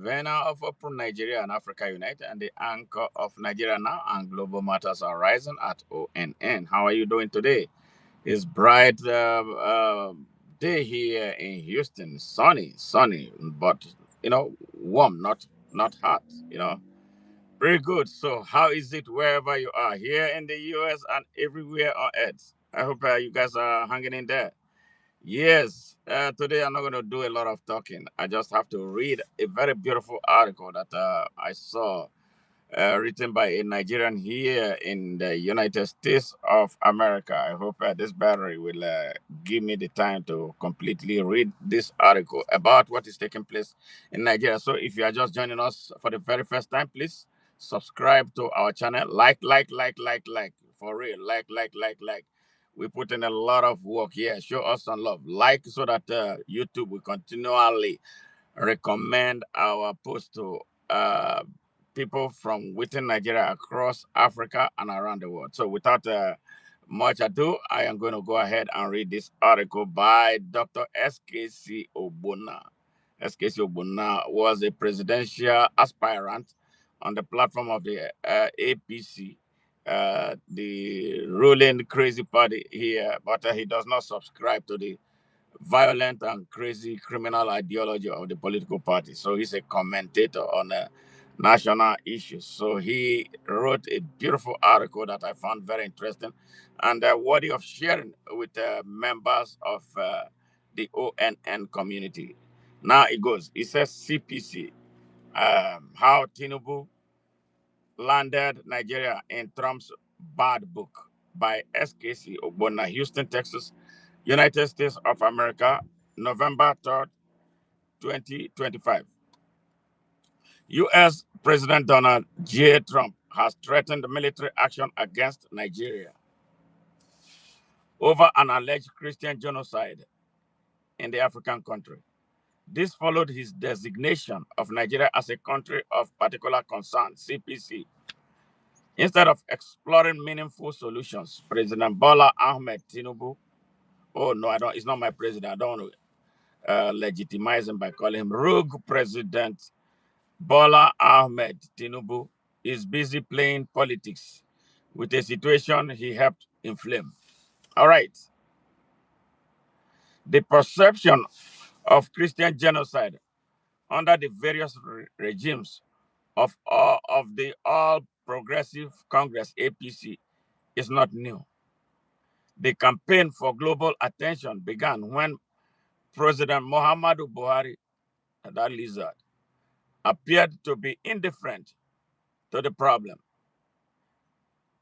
convener of Open Nigeria and Africa Unite, and the anchor of Nigeria Now and Global Matters Horizon at ONN. How are you doing today? It's bright day here in Houston. Sunny, but warm, not hot. Very good. So, how is it wherever you are here in the U.S. and everywhere on Earth? I hope you guys are hanging in there. Yes, today I'm not going to do a lot of talking. I just have to read a very beautiful article that I saw written by a Nigerian here in the United States of America. I hope this battery will give me the time to completely read this article about what is taking place in Nigeria. So if you are just joining us for the very first time, please subscribe to our channel. Like. For real. Like. We put in a lot of work here. Show us some love. Like so that YouTube will continually recommend our post to uh, people from within Nigeria, across Africa, and around the world. So, without much ado, I am going to go ahead and read this article by Dr. SkC Ogbonna. SkC Ogbonna was a presidential aspirant on the platform of the APC, the ruling crazy party here, but he does not subscribe to the violent and crazy criminal ideology of the political party. So he's a commentator on national issues. So he wrote a beautiful article that I found very interesting and worthy of sharing with members of the ONN community. Now it goes. It says CPC, how Tinubu landed Nigeria in Trump's bad book by SkC Ogbonna, Houston, Texas, United States of America, November 3rd, 2025. U.S. President Donald J. Trump has threatened military action against Nigeria over an alleged Christian genocide in the African country. This followed his designation of Nigeria as a country of particular concern, CPC. Instead of exploring meaningful solutions, President Bola Ahmed Tinubu, oh no, I don't, it's not my president, I don't want to legitimize him by calling him rogue President Bola Ahmed Tinubu is busy playing politics with a situation he helped inflame. All right. The perception of Christian genocide under the various regimes of the All Progressive Congress (APC) is not new. The campaign for global attention began when President Muhammadu Buhari, that lizard, appeared to be indifferent to the problem.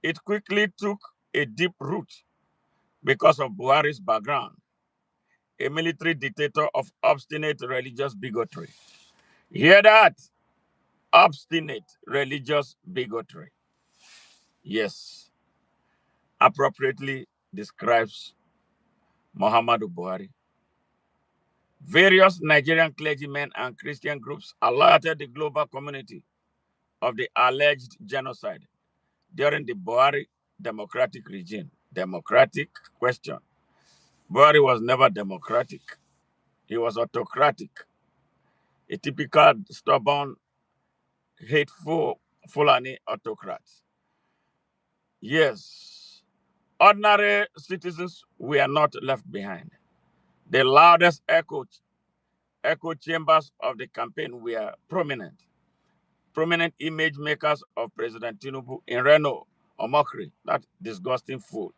It quickly took a deep root because of Buhari's background, a military dictator of obstinate religious bigotry. Hear that? Obstinate religious bigotry. Yes, appropriately describes Muhammadu Buhari. Various Nigerian clergymen and Christian groups alerted the global community of the alleged genocide during the Buhari democratic regime. Democratic question. Buhari was never democratic. He was autocratic, a typical stubborn, hateful Fulani autocrat. Yes, ordinary citizens were not left behind. The loudest echo chambers of the campaign were prominent. Prominent image makers of President Tinubu in Reno, Omokri, that disgusting fool,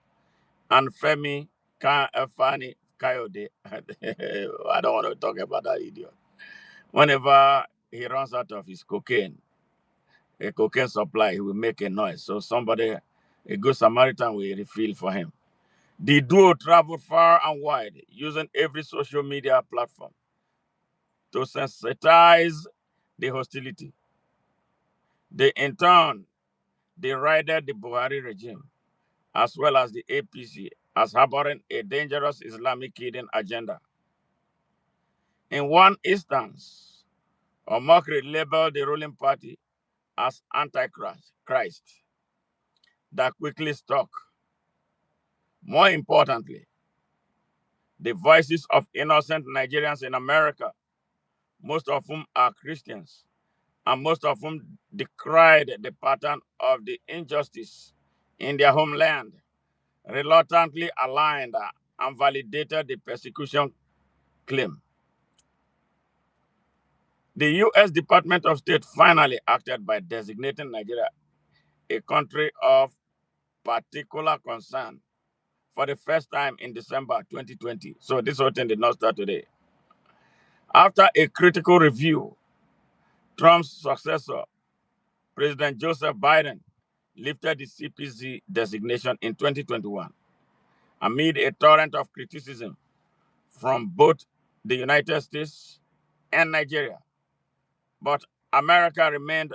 and Fani Kayode. I don't want to talk about that idiot. Whenever he runs out of his cocaine, a cocaine supply, he will make a noise. So somebody, a good Samaritan, will refill for him. The duo traveled far and wide, using every social media platform to sensitize the hostility. They, in turn, derided the Buhari regime, as well as the APC, as harboring a dangerous Islamic hidden agenda. In one instance, Omokri labeled the ruling party as Antichrist, Christ, that quickly stuck. More importantly, the voices of innocent Nigerians in America most of whom are Christians, and most of whom decried the pattern of the injustice in their homeland, reluctantly aligned and validated the persecution claim. The U.S. Department of State finally acted by designating Nigeria a country of particular concern for the first time in December 2020. So this whole thing did not start today. After a critical review, Trump's successor, President Joseph Biden, lifted the CPC designation in 2021 amid a torrent of criticism from both the United States and Nigeria. But America remained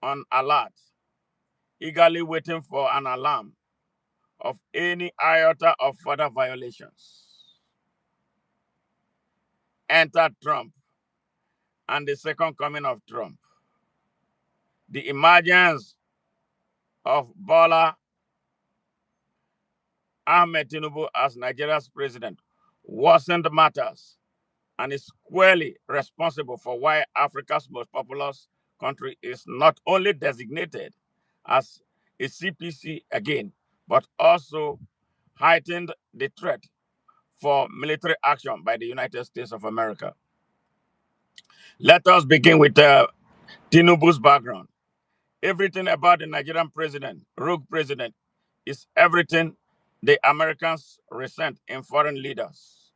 on alert, eagerly waiting for an alarm of any iota of further violations. Enter Trump and the second coming of Trump. The emergence of Bola Ahmed Tinubu as Nigeria's president worsened matters and is squarely responsible for why Africa's most populous country is not only designated as a CPC again, but also heightened the threat for military action by the United States of America. Let us begin with Tinubu's background. Everything about the Nigerian president, rogue president, is everything the Americans resent in foreign leaders.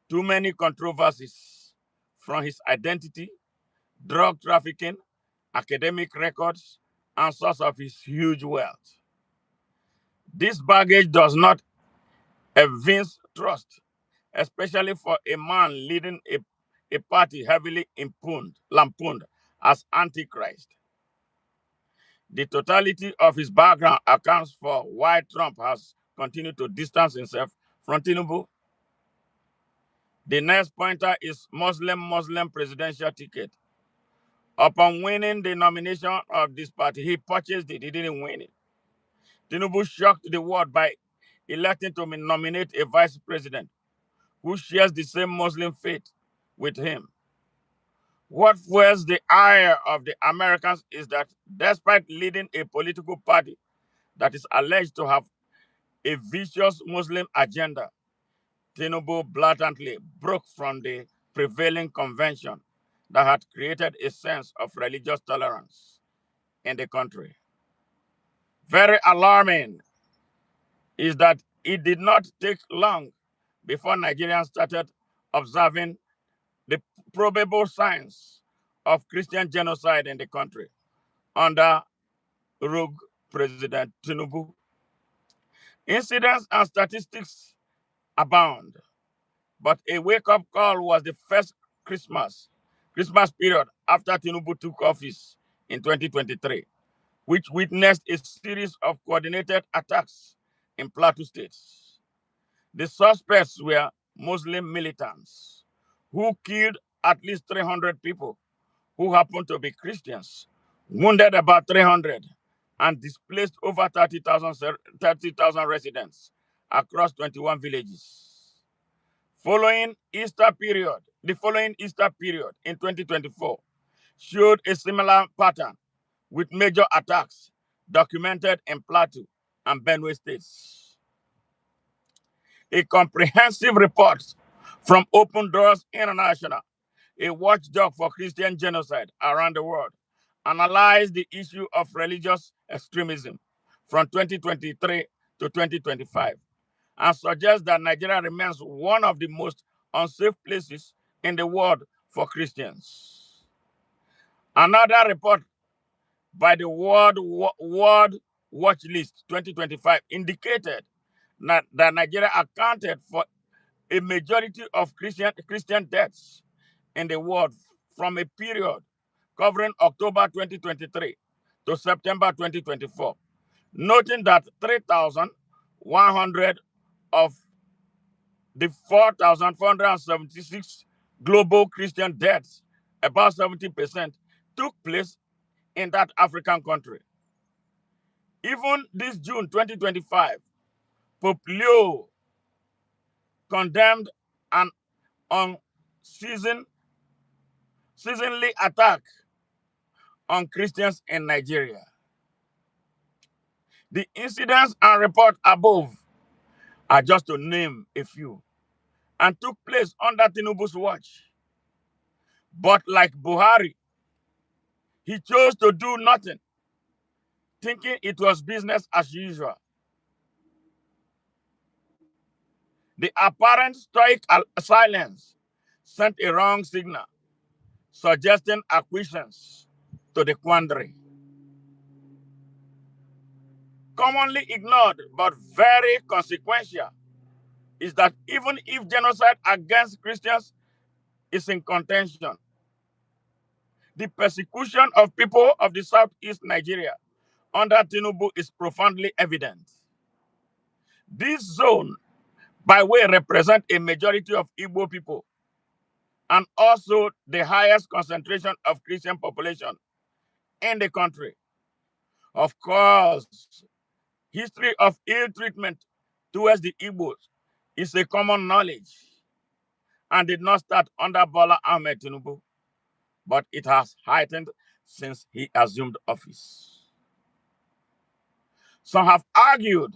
Too many controversies, from his identity, drug trafficking, academic records, and source of his huge wealth. This baggage does not evince trust, especially for a man leading a party heavily lampooned as Antichrist. The totality of his background accounts for why Trump has continued to distance himself from Tinubu. The next pointer is Muslim presidential ticket. Upon winning the nomination of this party, he purchased it. He didn't win it. Tinubu shocked the world by electing to nominate a vice president who shares the same Muslim faith with him. What fuels the ire of the Americans is that despite leading a political party that is alleged to have a vicious Muslim agenda, Tinubu blatantly broke from the prevailing convention that had created a sense of religious tolerance in the country. Very alarming is that it did not take long before Nigerians started observing the probable signs of Christian genocide in the country under rogue President Tinubu. Incidents and statistics abound, but a wake-up call was the first Christmas period after Tinubu took office in 2023, which witnessed a series of coordinated attacks in Plateau states. The suspects were Muslim militants who killed at least 300 people who happened to be Christians, wounded about 300, and displaced over 30,000 residents across 21 villages. The following Easter period in 2024 showed a similar pattern with major attacks documented in Plateau and Benue states. A comprehensive report from Open Doors International, a watchdog for Christian genocide around the world, analyzed the issue of religious extremism from 2023 to 2025 and suggests that Nigeria remains one of the most unsafe places in the world for Christians. Another report by the World Watch List 2025 indicated that Nigeria accounted for a majority of Christian deaths in the world from a period covering October 2023 to September 2024, noting that 3,100 of the 4,476 global Christian deaths, about 70%, took place in that African country. Even this June 2025, Pope Leo condemned an unceasing unceasingly attack on Christians in Nigeria. The incidents and reports above are just to name a few and took place under Tinubu's watch. But like Buhari, he chose to do nothing, thinking it was business as usual. The apparent stoic silence sent a wrong signal, suggesting acquiescence to the quandary. Commonly ignored but very consequential is that even if genocide against Christians is in contention, the persecution of people of the southeast Nigeria under Tinubu is profoundly evident. This zone, by way, represent a majority of Igbo people and also the highest concentration of Christian population in the country. Of course, history of ill treatment towards the Igbos is a common knowledge and did not start under Bola Ahmed Tinubu, but it has heightened since he assumed office. Some have argued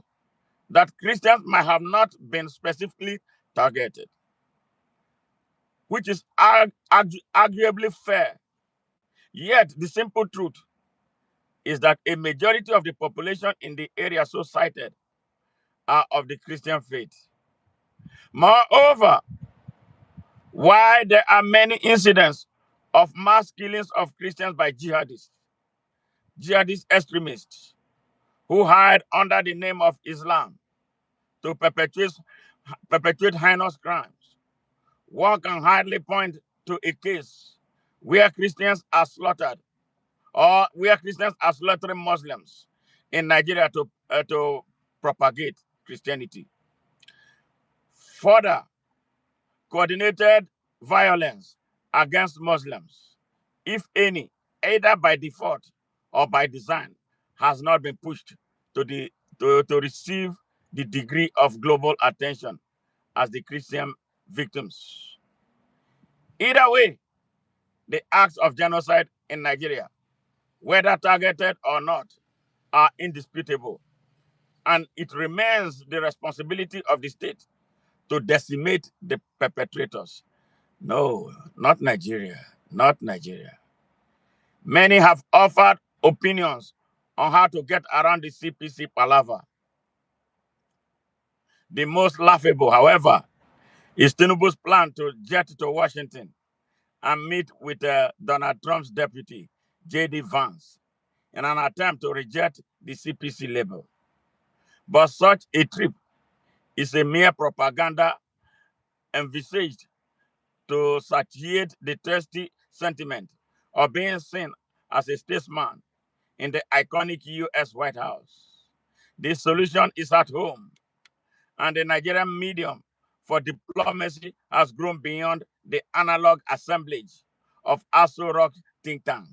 that Christians might have not been specifically targeted, which is arguably fair. Yet, the simple truth is that a majority of the population in the area so cited are of the Christian faith. Moreover, while there are many incidents of mass killings of Christians by jihadist extremists who hide under the name of Islam to perpetrate heinous crimes, one can hardly point to a case where Christians are slaughtered or where Christians are slaughtering Muslims in Nigeria to propagate Christianity. Further, coordinated violence against Muslims, if any, either by default or by design, has not been pushed to receive the degree of global attention as the Christian victims. Either way, the acts of genocide in Nigeria, whether targeted or not, are indisputable, and it remains the responsibility of the state to decimate the perpetrators. No, not Nigeria, not Nigeria. Many have offered opinions on how to get around the CPC palaver. The most laughable, however, is Tinubu's plan to jet to Washington and meet with Donald Trump's deputy, J.D. Vance, in an attempt to reject the CPC label. But such a trip is a mere propaganda envisaged to satiate the thirsty sentiment of being seen as a statesman in the iconic U.S. White House. The solution is at home, and the Nigerian medium for diplomacy has grown beyond the analog assemblage of Aso Rock think tank.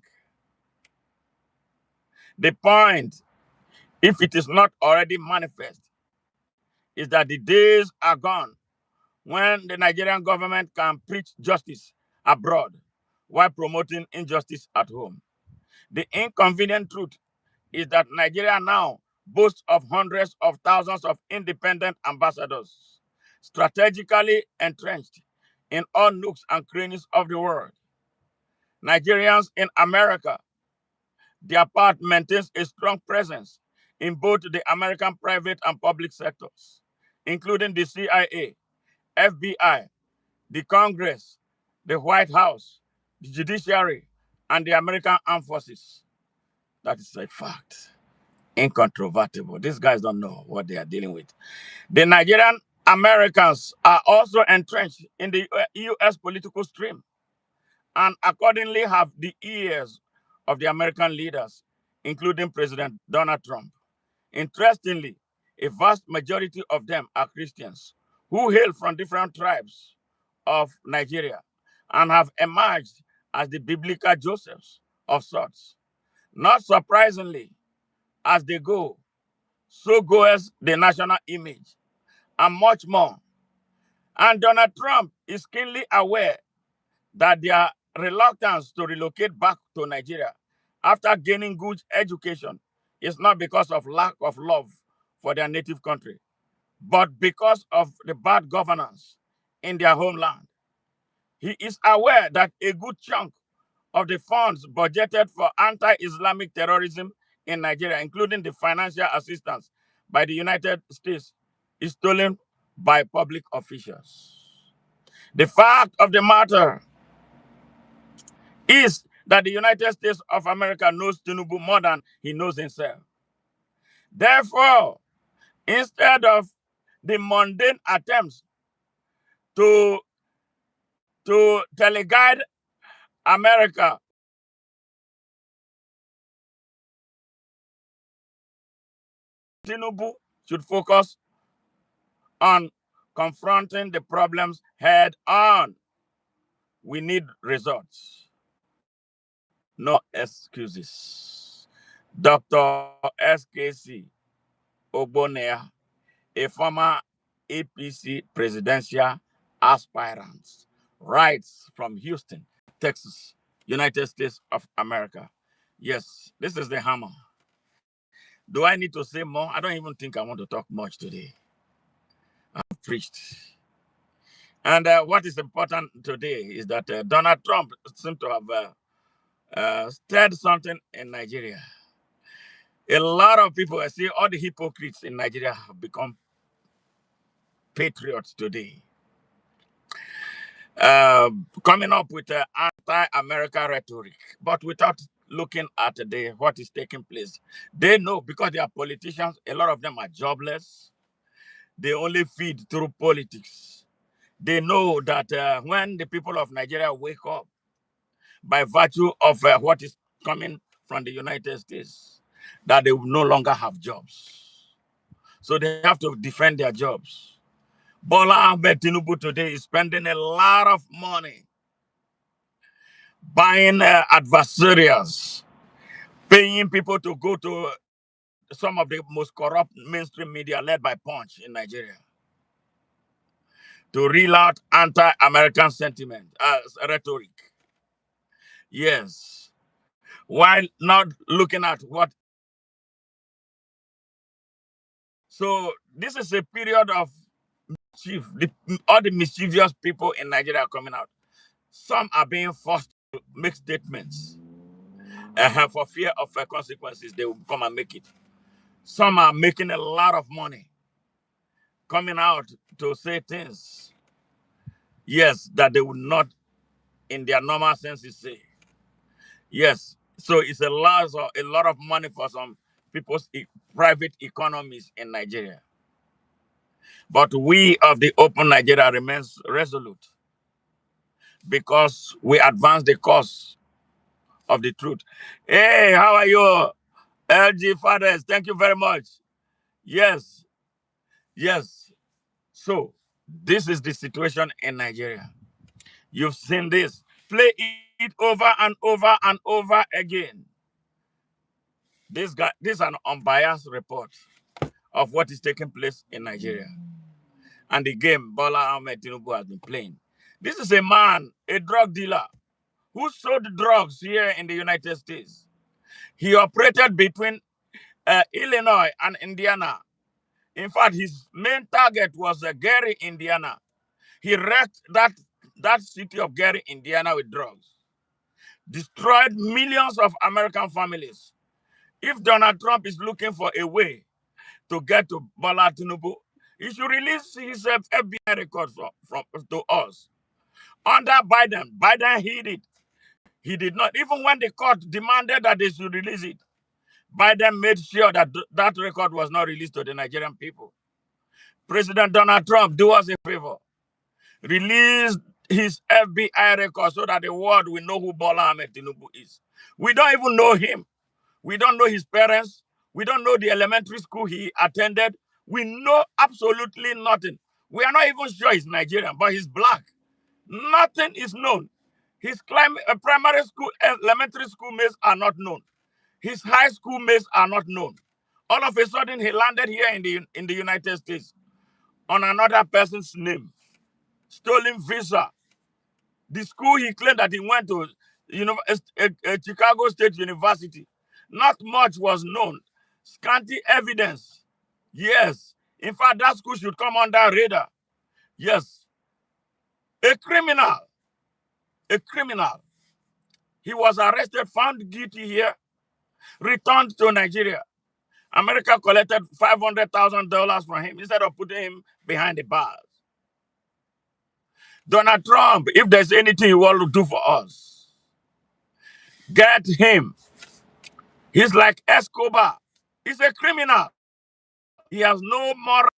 The point, if it is not already manifest, is that the days are gone when the Nigerian government can preach justice abroad while promoting injustice at home. The inconvenient truth is that Nigeria now boasts of hundreds of thousands of independent ambassadors, strategically entrenched in all nooks and crannies of the world. Nigerians in America, their part maintains a strong presence in both the American private and public sectors, including the CIA, FBI, the Congress, the White House, the judiciary, and the American armed forces. That is a fact. Incontrovertible. These guys don't know what they are dealing with. The Nigerian Americans are also entrenched in the U.S. political stream and accordingly have the ears of the American leaders, including President Donald Trump. Interestingly, a vast majority of them are Christians who hail from different tribes of Nigeria and have emerged as the biblical Josephs of sorts. Not surprisingly, as they go, so goes the national image, and much more. And Donald Trump is keenly aware that reluctance to relocate back to Nigeria after gaining good education is not because of lack of love for their native country, but because of the bad governance in their homeland. He is aware that a good chunk of the funds budgeted for anti-Islamic terrorism in Nigeria, including the financial assistance by the United States, is stolen by public officials. The fact of the matter is that the United States of America knows Tinubu more than he knows himself. Therefore, instead of the mundane attempts to, to teleguide America, Tinubu should focus on confronting the problems head on. We need results, no excuses. Dr. SkC Ogbonia, a former APC presidential aspirant, writes from Houston, Texas, United States of America. Yes, this is the hammer. Do I need to say more? I don't even think I want to talk much today. I've preached. And what is important today is that Donald Trump seems to have stirred something in Nigeria. A lot of people, I see all the hypocrites in Nigeria have become patriots today. Coming up with anti-America rhetoric, but without looking at what is taking place. They know because they are politicians, a lot of them are jobless. They only feed through politics. They know that when the people of Nigeria wake up, by virtue of what is coming from the United States, that they will no longer have jobs. So they have to defend their jobs. Bola Ahmed Tinubu today is spending a lot of money buying adversarials, paying people to go to some of the most corrupt mainstream media led by Punch in Nigeria to reel out anti-American sentiment, rhetoric. Yes. While not looking at what. So this is a period of mischief. All the mischievous people in Nigeria are coming out. Some are being forced to make statements for fear of consequences. They will come and make it. Some are making a lot of money coming out to say things, yes, that they would not, in their normal senses, say. Yes, so it's a lot of money for some people's private economies in Nigeria. But we of the Open Nigeria remains resolute because we advance the cause of the truth. Hey, how are you, LG Fathers? Thank you very much. Yes, yes. So this is the situation in Nigeria. You've seen this. Play it over and over and over again. This is an unbiased report of what is taking place in Nigeria and the game Bola Ahmed Tinubu has been playing. This is a man, a drug dealer, who sold drugs here in the United States. He operated between Illinois and Indiana. In fact, his main target was Gary, Indiana. He wrecked that city of Gary, Indiana with drugs. Destroyed millions of American families. If Donald Trump is looking for a way to get to Bola Tinubu, he should release his FBI records from to us. Under Biden hid it. He did not. Even when the court demanded that they should release it, Biden made sure that that record was not released to the Nigerian people. President Donald Trump, do us a favor. Release his FBI record so that the world will know who Bola Ahmed Tinubu is. We don't even know him. We don't know his parents. We don't know the elementary school he attended. We know absolutely nothing. We are not even sure he's Nigerian, but he's black. Nothing is known. His primary school, elementary school mates are not known. His high school mates are not known. All of a sudden, he landed here in the United States on another person's name, stolen visa. The school he claimed that he went to, Chicago State University, not much was known. Scanty evidence. Yes. In fact, that school should come under radar. Yes. A criminal. A criminal. He was arrested, found guilty here, returned to Nigeria. America collected $500,000 from him instead of putting him behind the bars. Donald Trump, if there's anything you want to do for us, get him. He's like Escobar. He's a criminal. He has no moral.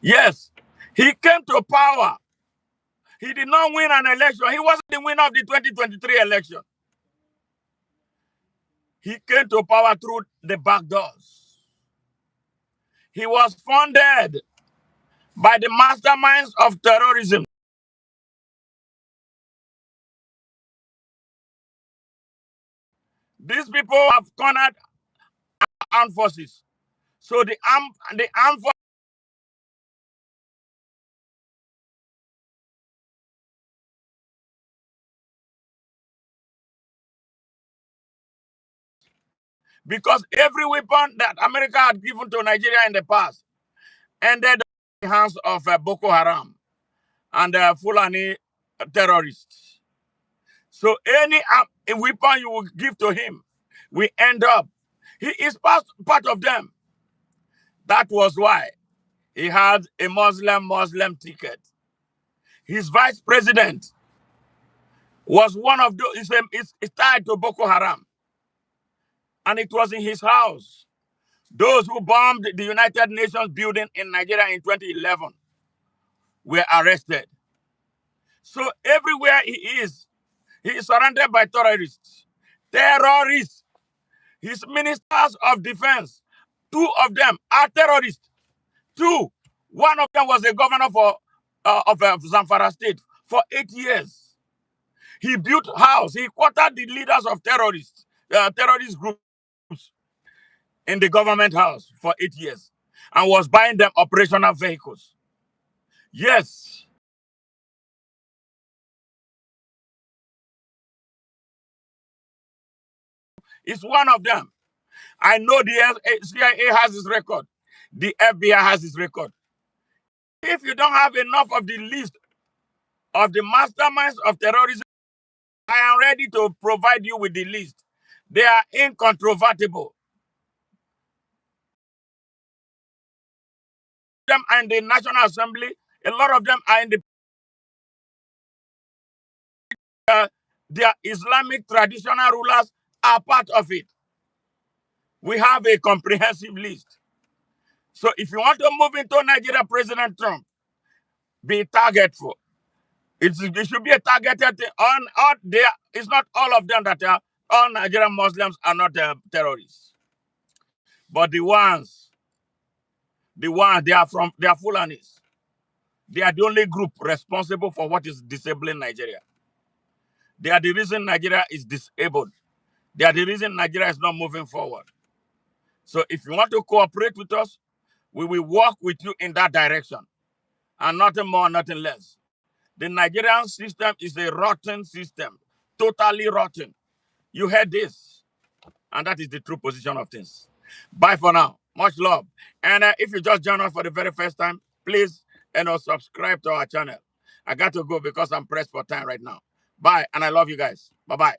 Yes, he came to power. He did not win an election. He wasn't the winner of the 2023 election. He came to power through the back doors. He was funded by the masterminds of terrorism. These people have cornered armed forces. So the armed forces, because every weapon that America had given to Nigeria in the past ended in the hands of Boko Haram and Fulani terrorists. So any weapon you will give to him, we end up. He is part of them. That was why he had a Muslim ticket. His vice president was one of those, it's tied to Boko Haram. And it was in his house. Those who bombed the United Nations building in Nigeria in 2011 were arrested. So everywhere he is surrounded by terrorists. Terrorists. His ministers of defense, two of them are terrorists. Two. One of them was a governor of Zamfara State for 8 years. He built house. He quartered the leaders of terrorist groups in the government house for 8 years and was buying them operational vehicles. Yes. It's one of them. I know the CIA has his record. The FBI has his record. If you don't have enough of the list of the masterminds of terrorism, I am ready to provide you with the list. They are incontrovertible. Them are in the National Assembly. A lot of them are in their Islamic traditional rulers are part of it. We have a comprehensive list. So if you want to move into Nigeria, President Trump, be targetful. It should be a targeted thing. It's not all of them that are, all Nigerian Muslims are not terrorists. But they are Fulanis. They are the only group responsible for what is disabling Nigeria. They are the reason Nigeria is disabled. They are the reason Nigeria is not moving forward. So if you want to cooperate with us, we will work with you in that direction. And nothing more, nothing less. The Nigerian system is a rotten system. Totally rotten. You heard this. And that is the true position of things. Bye for now. Much love. And if you just joined us for the very first time, please subscribe to our channel. I got to go because I'm pressed for time right now. Bye. And I love you guys. Bye-bye.